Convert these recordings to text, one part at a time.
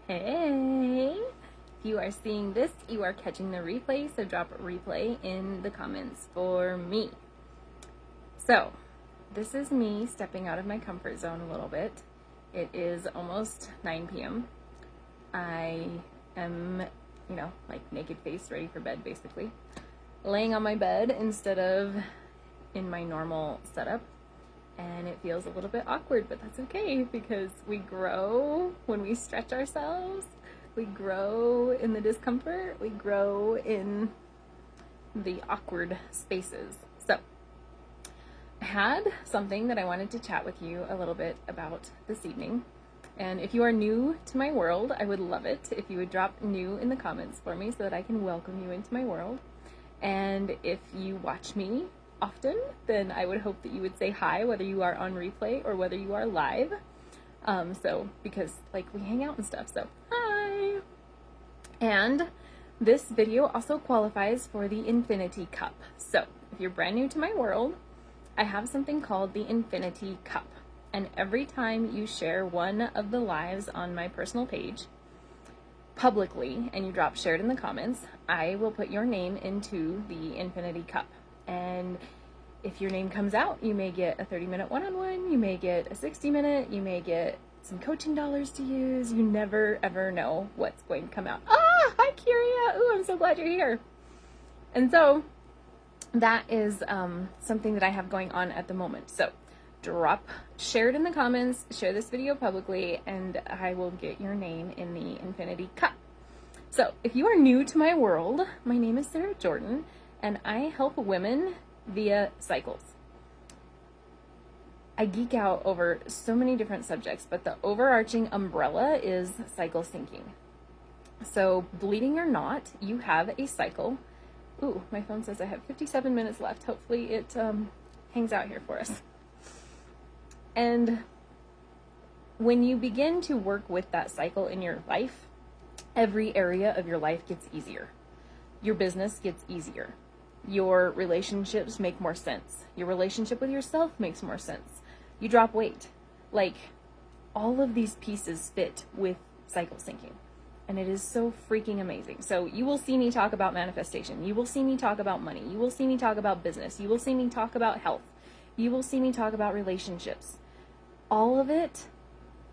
Hey, if you are seeing this, you are catching the replay, so drop a replay in the comments for me. So, this is me stepping out of my comfort zone a little bit. It is almost 9 p.m. I am, like naked face, ready for bed basically. Laying on my bed instead of in my normal setup. And it feels a little bit awkward, but that's okay because we grow when we stretch ourselves. We grow in the discomfort. We grow in the awkward spaces. So, I had something that I wanted to chat with you a little bit about this evening. And if you are new to my world, I would love it if you would drop new in the comments for me so that I can welcome you into my world. And if you watch me often, then I would hope that you would say hi, whether you are on replay or whether you are live. Because we hang out and stuff, so hi! And this video also qualifies for the Infinity Cup. So if you're brand new to my world, I have something called the Infinity Cup. And every time you share one of the lives on my personal page publicly and you drop shared in the comments, I will put your name into the Infinity Cup. And if your name comes out, you may get a 30-minute one-on-one, you may get a 60-minute, you may get some coaching dollars to use. You never, ever know what's going to come out. Ah, hi, Kyria. Ooh, I'm so glad you're here. And so that is something that I have going on at the moment. So share it in the comments, share this video publicly, and I will get your name in the Infinity Cup. So if you are new to my world, my name is Sarah Jordan, and I help women via cycles. I geek out over so many different subjects, but the overarching umbrella is cycle syncing. So bleeding or not, you have a cycle. Ooh, my phone says I have 57 minutes left. Hopefully it hangs out here for us. And when you begin to work with that cycle in your life, every area of your life gets easier. Your business gets easier. Your relationships make more sense. Your relationship with yourself makes more sense. You drop weight. All of these pieces fit with cycle syncing. And it is so freaking amazing. So you will see me talk about manifestation. You will see me talk about money. You will see me talk about business. You will see me talk about health. You will see me talk about relationships. All of it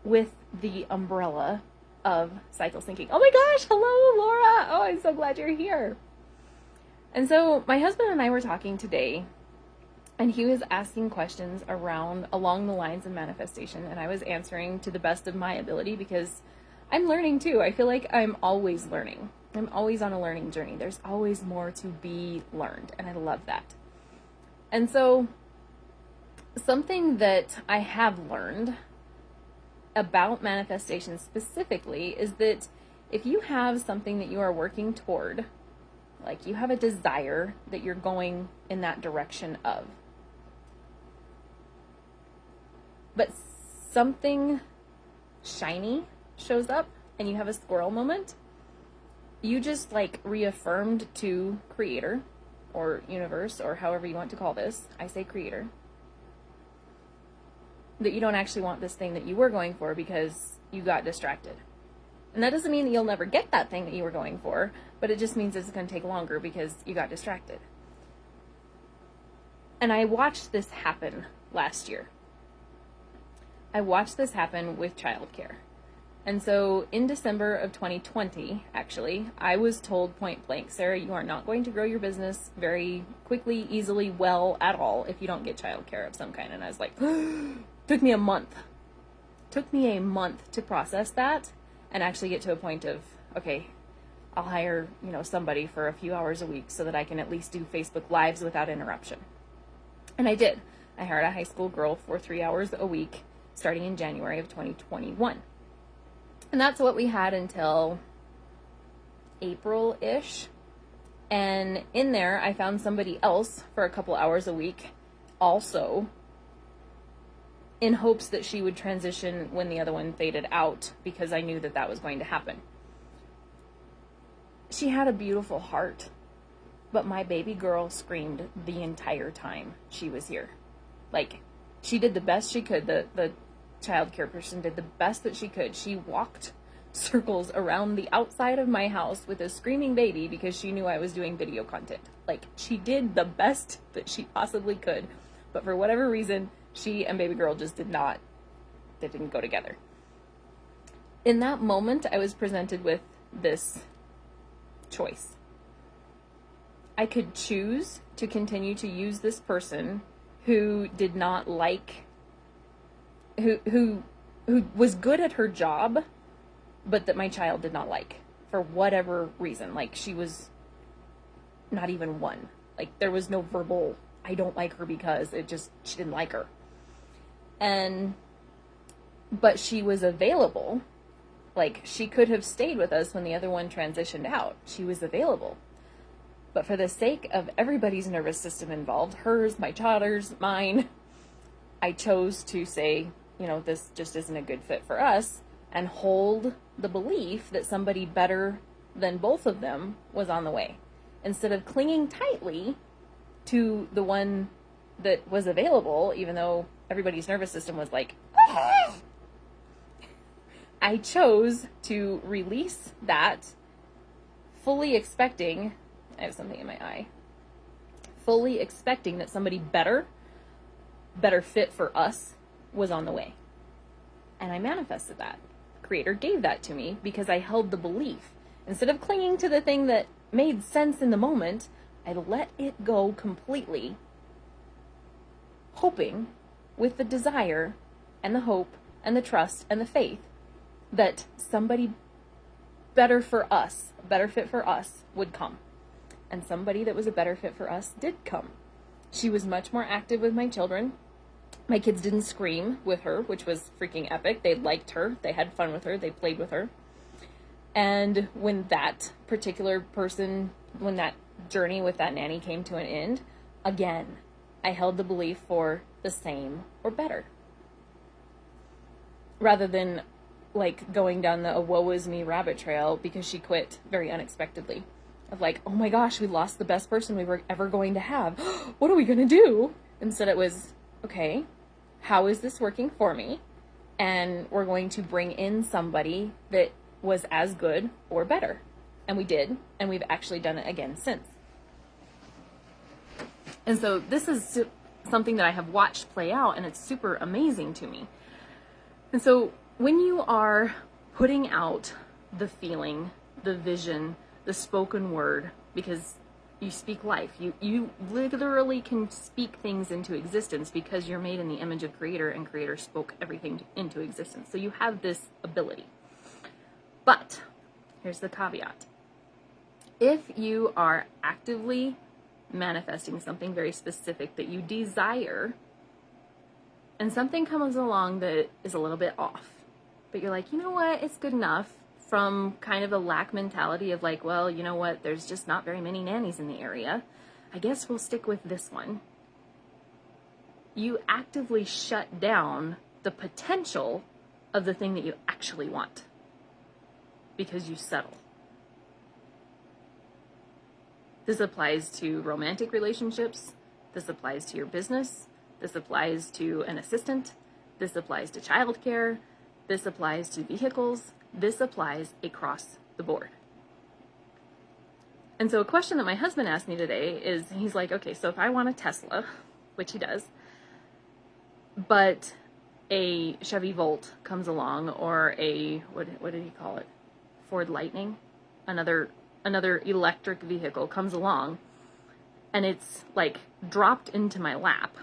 with the umbrella of cycle syncing. Oh my gosh, hello, Laura. Oh, I'm so glad you're here. And so my husband and I were talking today, and he was asking questions along the lines of manifestation, and I was answering to the best of my ability because I'm learning too. I feel like I'm always learning. I'm always on a learning journey. There's always more to be learned, and I love that. And so something that I have learned about manifestation specifically is that if you have something that you are working toward, you have a desire that you're going in that direction of, but something shiny shows up and you have a squirrel moment, you just reaffirmed to creator or universe or however you want to call this, I say creator, that you don't actually want this thing that you were going for because you got distracted. And that doesn't mean that you'll never get that thing that you were going for, but it just means it's going to take longer because you got distracted. And I watched this happen last year. I watched this happen with childcare. And so in December of 2020, actually, I was told point blank, Sarah, you are not going to grow your business very quickly, easily, well at all if you don't get childcare of some kind. And I was like, took me a month. Took me a month to process that and actually get to a point of, okay, I'll hire, somebody for a few hours a week so that I can at least do Facebook Lives without interruption. And I did. I hired a high school girl for 3 hours a week starting in January of 2021. And that's what we had until April-ish. And in there, I found somebody else for a couple hours a week also, in hopes that she would transition when the other one faded out, because I knew that that was going to happen. She had a beautiful heart, but my baby girl screamed the entire time she was here. She did the best she could. The childcare person did the best that she could. She walked circles around the outside of my house with a screaming baby because she knew I was doing video content. Like, she did the best that she possibly could, but for whatever reason, she and baby girl just they didn't go together. In that moment, I was presented with this choice. I could choose to continue to use this person who did not like, who was good at her job, but that my child did not like for whatever reason. Like, she was not even one. Like, there was no verbal, I don't like her because she didn't like her. But she was available. Like, she could have stayed with us when the other one transitioned out. She was available. But for the sake of everybody's nervous system involved, hers, my daughter's, mine, I chose to say, this just isn't a good fit for us, and hold the belief that somebody better than both of them was on the way. Instead of clinging tightly to the one that was available, even though everybody's nervous system was like, ah! I chose to release that, fully expecting, I have something in my eye, fully expecting that somebody better fit for us was on the way. And I manifested that. Creator gave that to me because I held the belief. Instead of clinging to the thing that made sense in the moment, I let it go completely, hoping with the desire and the hope and the trust and the faith that somebody better for us, better fit for us would come. And somebody that was a better fit for us did come. She was much more active with my children. My kids didn't scream with her, which was freaking epic. They liked her. They had fun with her. They played with her. And when that particular person, when that journey with that nanny came to an end, again, I held the belief for the same or better. Rather than like going down the woe is me rabbit trail because she quit very unexpectedly. Of like, oh my gosh, we lost the best person we were ever going to have. What are we going to do? Instead it was, okay, how is this working for me? And we're going to bring in somebody that was as good or better. And we did, and we've actually done it again since. And so this is something that I have watched play out, and it's super amazing to me. And so when you are putting out the feeling, the vision, the spoken word, because you speak life, you literally can speak things into existence because you're made in the image of Creator, and Creator spoke everything into existence. So you have this ability. But here's the caveat. If you are actively manifesting something very specific that you desire, and something comes along that is a little bit off, but you're like, you know what, it's good enough, from kind of a lack mentality of like, well, you know what, there's just not very many nannies in the area, I guess we'll stick with this one. You actively shut down the potential of the thing that you actually want because you settle. This applies to romantic relationships. This applies to your business. This applies to an assistant. This applies to childcare. This applies to vehicles. This applies across the board. And so a question that my husband asked me today is, he's like, okay, so if I want a Tesla, which he does, but a Chevy Volt comes along, or a, what did he call it? Ford Lightning? Another electric vehicle comes along, and it's like dropped into my lap,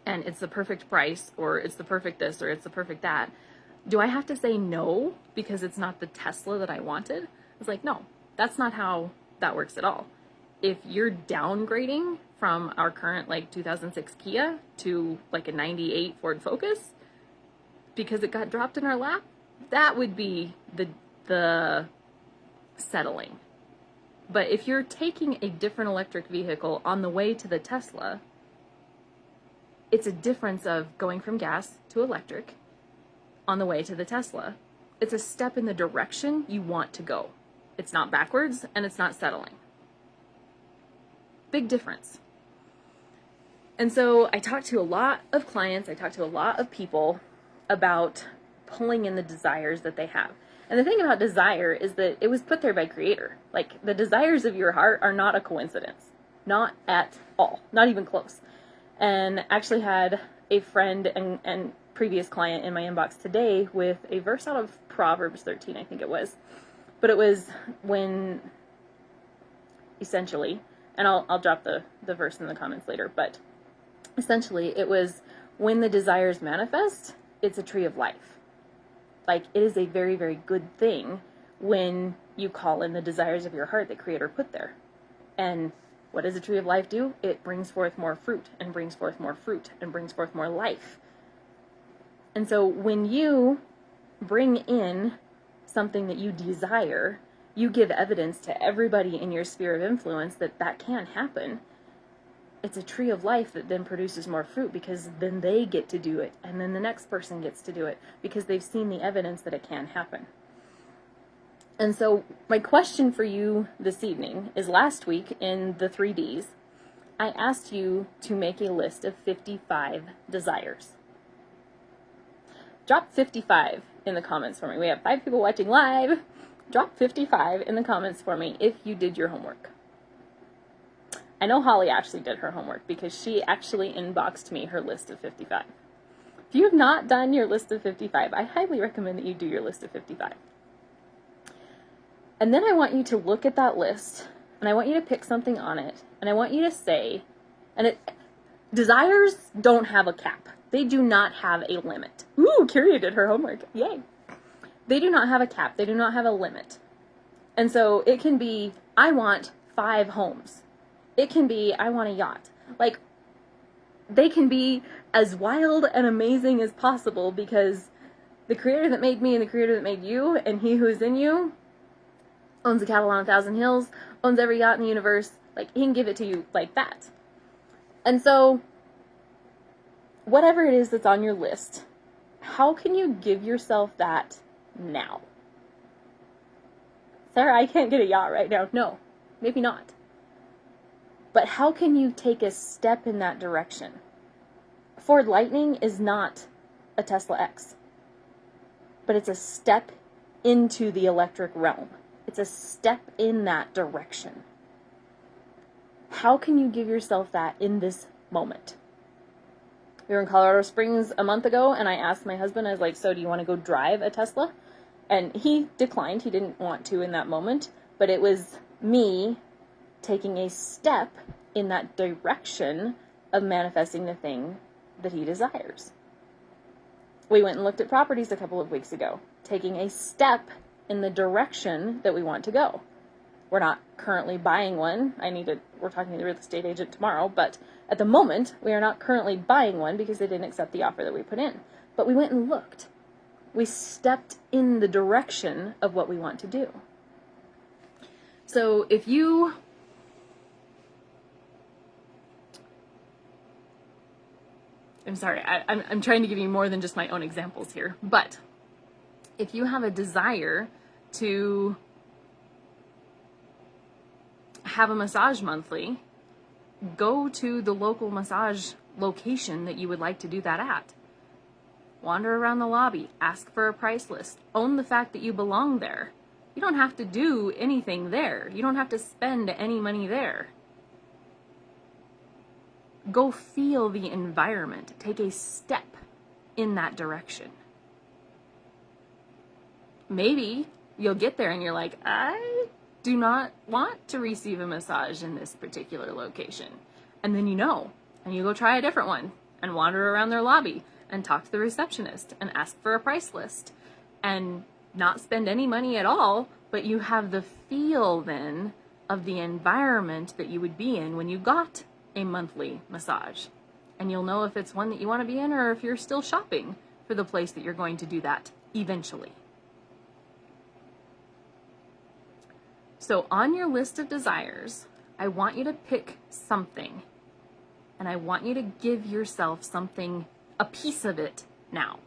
and it's the perfect price, or it's the perfect this, or it's the perfect that. Do I have to say no because it's not the Tesla that I wanted? I was like, no, that's not how that works at all. If you're downgrading from our current like 2006 Kia to like a 98 Ford Focus because it got dropped in our lap, that would be the settling. But if you're taking a different electric vehicle on the way to the Tesla, it's a difference of going from gas to electric on the way to the Tesla. It's a step in the direction you want to go. It's not backwards, and it's not settling. Big difference. And so I talked to a lot of clients, I talked to a lot of people about pulling in the desires that they have. And the thing about desire is that it was put there by Creator. Like, the desires of your heart are not a coincidence. Not at all. Not even close. And actually had a friend and previous client in my inbox today with a verse out of Proverbs 13, I think it was. But it was when, essentially, and I'll drop the verse in the comments later, but essentially it was, when the desires manifest, it's a tree of life. Like, it is a very, very good thing when you call in the desires of your heart that Creator put there. And what does a tree of life do? It brings forth more fruit, and brings forth more fruit, and brings forth more life. And so when you bring in something that you desire, you give evidence to everybody in your sphere of influence that that can happen. It's a tree of life that then produces more fruit, because then they get to do it, and then the next person gets to do it, because they've seen the evidence that it can happen. And so my question for you this evening is, last week in the 3Ds, I asked you to make a list of 55 desires. Drop 55 in the comments for me. We have 5 people watching live. Drop 55 in the comments for me if you did your homework. I know Holly actually did her homework, because she actually inboxed me her list of 55. If you have not done your list of 55, I highly recommend that you do your list of 55. And then I want you to look at that list, and I want you to pick something on it, and I want you to say, desires don't have a cap. They do not have a limit. Ooh, Kyria did her homework. Yay. They do not have a cap. They do not have a limit. And so it can be, I want 5 homes. It can be, I want a yacht. Like, they can be as wild and amazing as possible, because the Creator that made me and the Creator that made you and He who is in you owns a cattle on 1,000 hills, owns every yacht in the universe. Like, He can give it to you like that. And so, whatever it is that's on your list, how can you give yourself that now? Sarah, I can't get a yacht right now. No, maybe not. But how can you take a step in that direction? Ford Lightning is not a Tesla X, but it's a step into the electric realm. It's a step in that direction. How can you give yourself that in this moment? We were in Colorado Springs a month ago, and I asked my husband, I was like, so do you want to go drive a Tesla? And he declined. He didn't want to in that moment, but it was me taking a step in that direction of manifesting the thing that he desires. We went and looked at properties a couple of weeks ago, taking a step in the direction that we want to go. We're not currently buying one. We're talking to the real estate agent tomorrow, but at the moment, we are not currently buying one because they didn't accept the offer that we put in. But we went and looked. We stepped in the direction of what we want to do. So if you I'm sorry, I'm trying to give you more than just my own examples here, but if you have a desire to have a massage monthly, go to the local massage location that you would like to do that at. Wander around the lobby, ask for a price list, own the fact that you belong there. You don't have to do anything there. You don't have to spend any money there. Go feel the environment. Take a step in that direction. Maybe you'll get there and you're like, I do not want to receive a massage in this particular location. And then and you go try a different one and wander around their lobby and talk to the receptionist and ask for a price list and not spend any money at all, but you have the feel then of the environment that you would be in when you got a monthly massage. And you'll know if it's one that you want to be in or if you're still shopping for the place that you're going to do that eventually. So on your list of desires, I want you to pick something, and I want you to give yourself something, a piece of it now.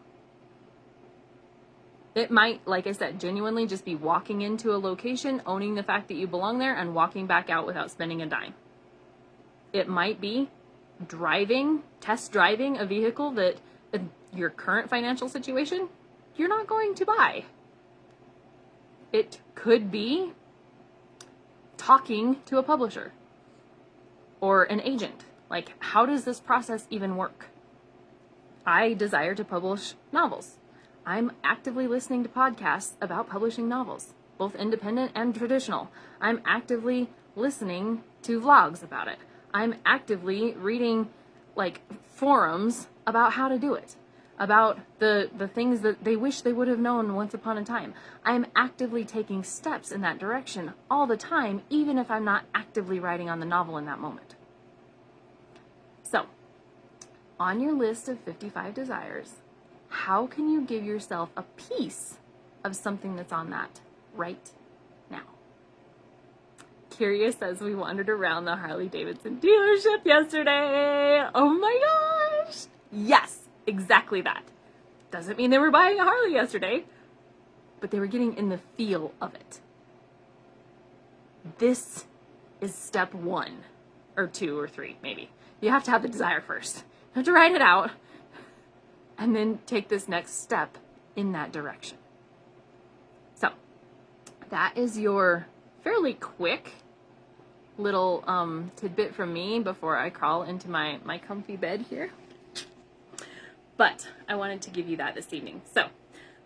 It might, like I said, genuinely just be walking into a location, owning the fact that you belong there, and walking back out without spending a dime. It might be test driving a vehicle that, in your current financial situation, you're not going to buy. It could be talking to a publisher or an agent. Like, how does this process even work? I desire to publish novels. I'm actively listening to podcasts about publishing novels, both independent and traditional. I'm actively listening to vlogs about it. I'm actively reading like forums about how to do it, about the things that they wish they would have known once upon a time. I'm actively taking steps in that direction all the time, even if I'm not actively writing on the novel in that moment. So, on your list of 55 desires, how can you give yourself a piece of something that's on that right now? Curious as we wandered around the Harley-Davidson dealership yesterday. Oh my gosh! Yes, exactly that. Doesn't mean they were buying a Harley yesterday, but they were getting in the feel of it. This is step 1, or 2, or 3, maybe. You have to have the desire first. You have to write it out, and then take this next step in that direction. So, that is your fairly quick little tidbit from me before I crawl into my comfy bed here. But I wanted to give you that this evening. So,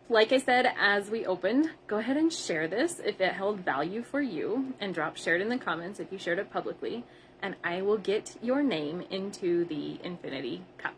like I said, as we opened, go ahead and share this if it held value for you, and share it in the comments if you shared it publicly, and I will get your name into the Infinity Cup.